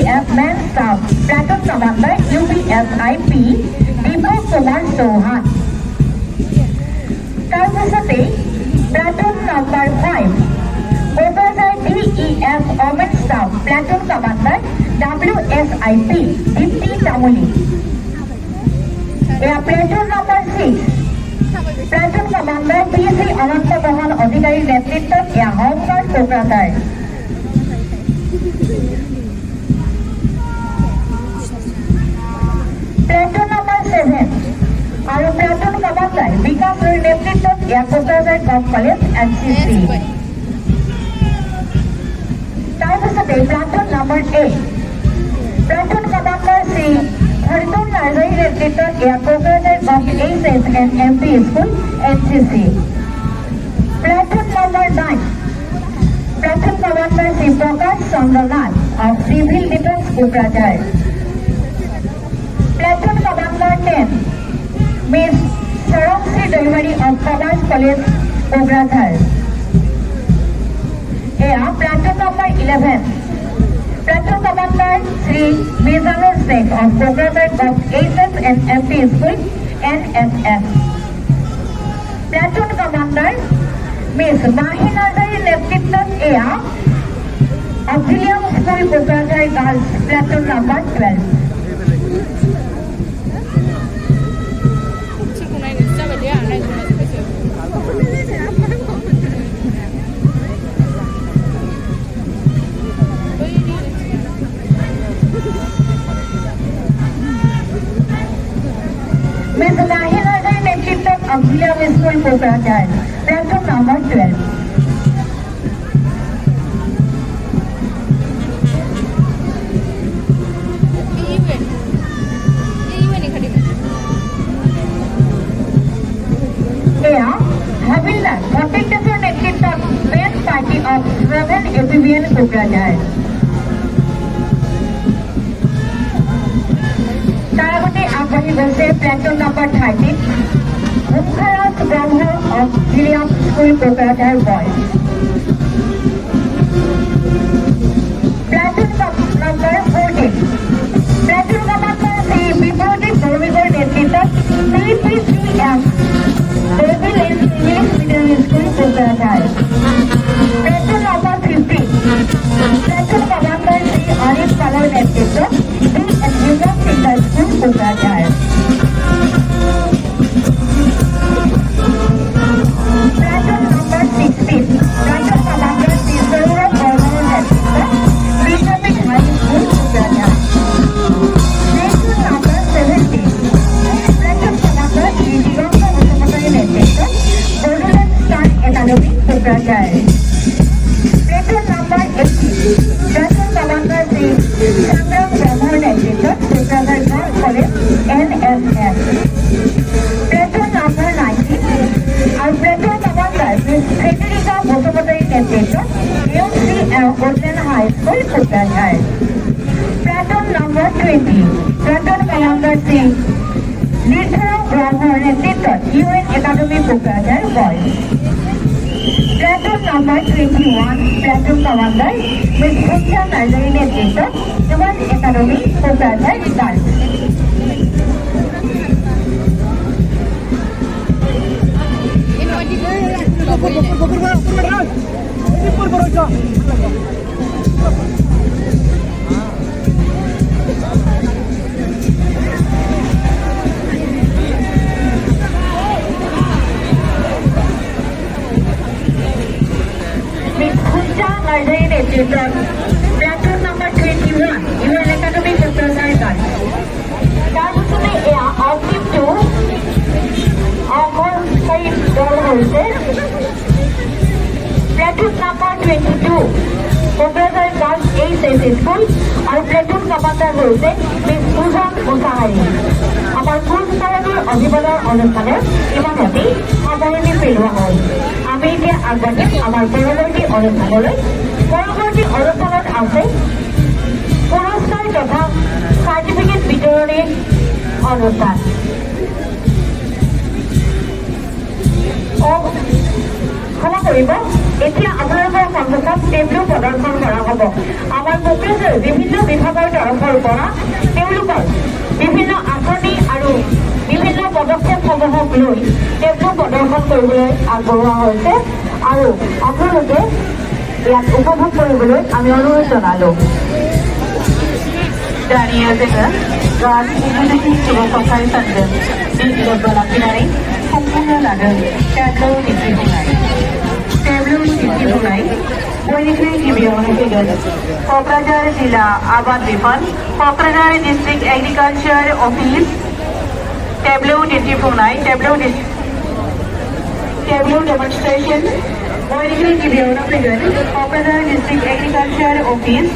UPS Men Staff Platoon Commander UPSIP Deepak Kumar Chauhan. তাৰপিছতে platoon number 5 Kokrajhar DEF Women Staff Platoon Commander WSIP দীপ্তি তামুলী। এয়া platoon number 6 platoon commander PC অনন্ত মোহন অধিকাৰীৰ নেতৃত্বত এয়া home guard Kokrajhar. Platoon number 7 আৰু platoon commander বিকাশ ৰয়ৰ নেতৃত্বত এয়া Kokrajhar gov college NCC। তাৰপিছতে platoon number 8 platoon commander Shri Haritan নাৰ্জাৰীৰ নেতৃত্বত এয়া Kokrajhar gov HS and MP school NCC। Platoon number 9 platoon commander Shri Prakash Chandra Nath of Civil Defense Kokrajhar. Platoon commander 10 Miss Sarangsi Daiwari of Commerce College Kokrajhar. এয়া platoon number 11 platoon commander Shri Mizanur Sheikh of Kokrajhar gov HS and MP school NSS। Platoon commander miss Mahi নাৰ্জাৰীৰ নেতৃত্বত এয়া auxilium school Kokrajhar girls platoon number 12। Miss Mahi Narzari's নেতৃত্বত auxilium school Kokrajhar platoon number 12। এয়া হাবিলদাৰ ফটিক দাসৰ নেতৃত্বত main party of শ্ৰভেন APBN Kokrajhar. তাৰ আগতে আগবাঢ়ি গৈছে প্লাটুন নাম্বাৰ 13 মুখাৰাজ Brahma auxilium school Kokrajhar boys. Platoon number 14 platoon commander Shri Bipradip বড়োগৰ নেতৃত্বত CPCF Devil English Middle School Kokrajhar. Platoon number 15 platoon commander Shri Anil পালৰ নেতৃত্বত school Kokrajhar. Platoon number 16 platoon commander Shri Sourav বৰ্মনৰ নেতৃত্বত Vidyapith high school Kokrajhar. Platoon number 17 platoon commander Shri Diganta বসুমতাৰীৰ নেতৃত্বত Bodoland star academy Kokrajhar. Platoon number 18 platoon commander Shri Sangram ব্ৰহ্মৰ নেতৃত্বত Kokrajhar gov college NSS। Platoon number 19 আৰু platoon commander miss Federica বসুমতাৰীৰ নেতৃত্বত UCL Woodland high school Kokrajhar. Platoon number 20 platoon commander Shri Nirdharak ব্ৰহ্মৰ নেতৃত্বত UN academy Kokrajhar boys. Platoon number 21 platoon commander মিছ ভূষা নাৰ্জাৰীৰ নেতৃত্বত UN একাডেমী কোকৰাঝাৰ গাৰ্লছ। নাৰ্জাৰীৰ নেতৃত্বত platoon number 21 UN academy Kokrajhar girls. তাৰপিছতে এয়া অগ্নিটো অংশীদাৰী দল হৈছে platoon number 22 Kokrajhar girls HS school আৰু প্লাটুন কমান্ডাৰ হৈছে মিছ পূজন মুছাহাৰী। আমাৰ কুচকাৱাজৰ অভিবাদন অনুষ্ঠানত ইমানতে সামৰণি পেলোৱা হ'ল। আমি এতিয়া আগবাঢ়িম আমাৰ পৰৱৰ্তী অনুষ্ঠানলৈ। পৰৱৰ্তী অনুষ্ঠানত আছে পুৰস্কাৰ তথা চাৰ্টিফিকেট বিতৰণী অনুষ্ঠান। ক্ষমা কৰিব এতিয়া আপোনালোকৰ সন্মুখত টেবলো প্ৰদৰ্শন কৰা হ'ব আমাৰ কোকৰাঝাৰ বিভিন্ন বিভাগৰ তৰফৰ পৰা তেওঁলোকৰ বিভিন্ন আঁচনি আৰু বিভিন্ন পদক্ষেপসমূহক লৈ টেবলো প্ৰদৰ্শন কৰিবলৈ আগবঢ়োৱা হৈছে আৰু আপোনালোকে ইয়াত উপভোগ কৰিবলৈ আমি অনুৰোধ জনালোঁ दानिया जोङो गासैबो सुबुंफोरखौहाय सानदों लोब्बा लाखिनानै खुंफुंनो लादों टेब्लौ दिन्थिफुंनाय बयनिख्रुइ गिबियावनो फैगोन क'क्राझार जिल्ला आबाद बिफान क'क्राझार डिस्ट्रिक्ट एग्रिकालचार अफिस टेब्लौ दिन्थिफुंनाय टेब्लौ डेमनस्ट्रेशन बयनिख्रुइ गिबियावनो फैगोन क'क्राझार डिस्ट्रिक्ट एग्रिकालचार अफिस